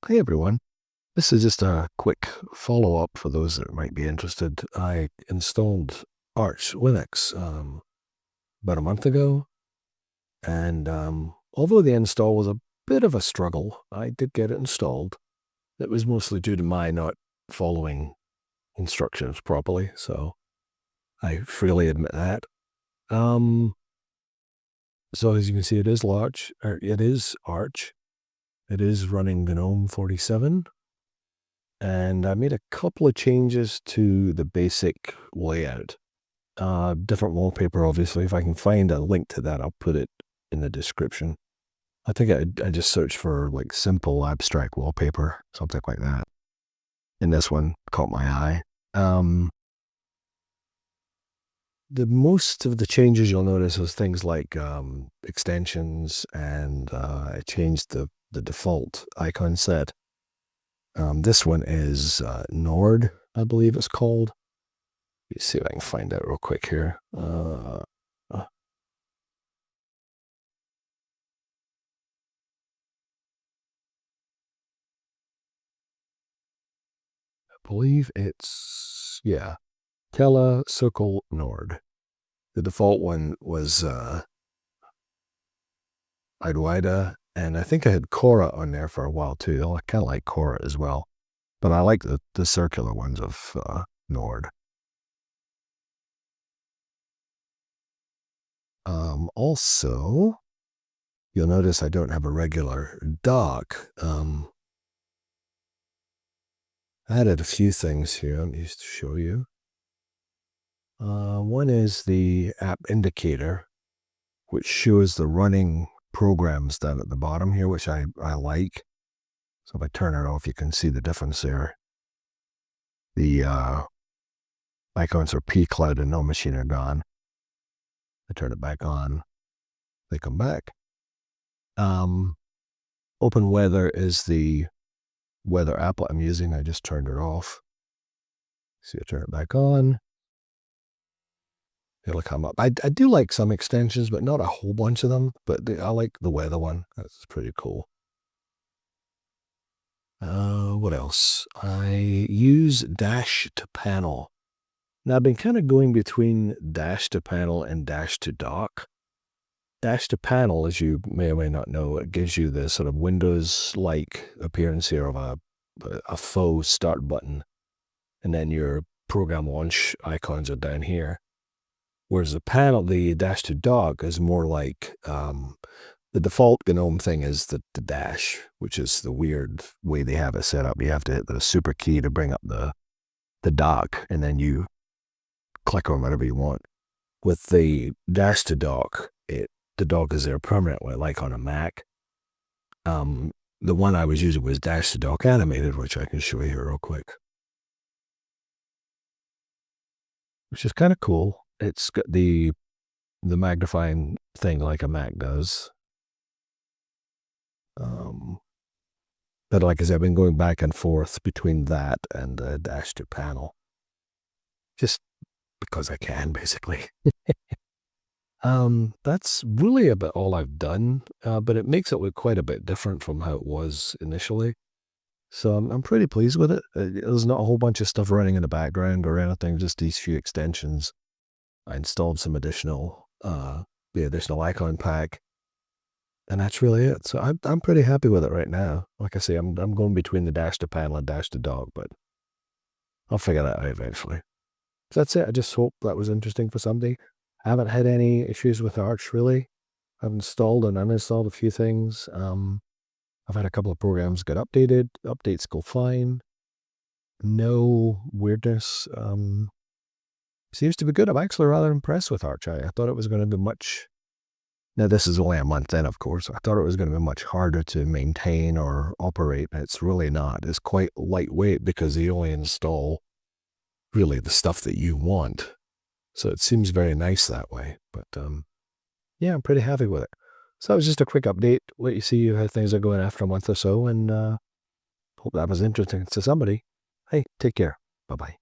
Hey everyone. This is just a quick follow up for those that might be interested. I installed Arch Linux about a month ago, and although the install was a bit of a struggle, I did get it installed. It was mostly due to my not following instructions properly, so I freely admit that. Um, so as you can see, it is large, or it is Arch. It is running GNOME 47. And I made a couple of changes to the basic layout. Different wallpaper, obviously. If I can find a link to that, I'll put it in the description. I think I just searched for like simple abstract wallpaper, something like that. And this one caught my eye. The most of the changes you'll notice was things like extensions, and I changed the default icon set. This one is Nord, I believe it's called. Let's see if I can find out real quick here. I believe it's, yeah, Tela Circle Nord. The default one was Idwida, and I think I had Cora on there for a while too. I kind of like Cora as well, but I like the circular ones of Nord. Also, you'll notice I don't have a regular dock. I added a few things here. Let me just show you. One is the app indicator, which shows the running programs down at the bottom here, which I like. So if I turn it off, you can see the difference there. The icons for pCloud and No Machine are gone. I turn it back on. They come back. Open Weather is the weather app I'm using. I just turned it off. See, I turn it back on. It'll come up. I do like some extensions, but not a whole bunch of them. But I like the weather one. That's pretty cool. What else? I use Dash to Panel. Now, I've been kind of going between Dash to Panel and Dash to Dock. Dash to Panel, as you may or may not know, it gives you this sort of Windows-like appearance here of a faux start button. And then your program launch icons are down here. Whereas the Dash to Dock is more like the default GNOME thing is the dash, which is the weird way they have it set up. You have to hit the super key to bring up the dock, and then you click on whatever you want. With the Dash to Dock, the dock is there permanently, like on a Mac. The one I was using was Dash to Dock Animated, which I can show you here real quick. Which is kind of cool. It's got the magnifying thing like a Mac does. But like I said, I've been going back and forth between that and Dash to Panel. Just because I can, basically. That's really about all I've done, but it makes it look quite a bit different from how it was initially. So I'm pretty pleased with it. There's not a whole bunch of stuff running in the background or anything, just these few extensions. I installed some additional, the additional icon pack, and that's really it. So I'm pretty happy with it right now. Like I say, I'm going between the Dash to Panel and Dash to Dock, but I'll figure that out eventually. So that's it. I just hope that was interesting for somebody. I haven't had any issues with Arch, really. I've installed and uninstalled a few things. I've had a couple of programs get updated. Updates go fine. No weirdness. Seems to be good. I'm actually rather impressed with Arch. I thought it was going to be much... Now, this is only a month in, of course. I thought it was going to be much harder to maintain or operate. It's really not. It's quite lightweight because you only install really the stuff that you want. So it seems very nice that way. But yeah, I'm pretty happy with it. So that was just a quick update. Let you see how things are going after a month or so, and hope that was interesting to somebody. Hey, take care. Bye-bye.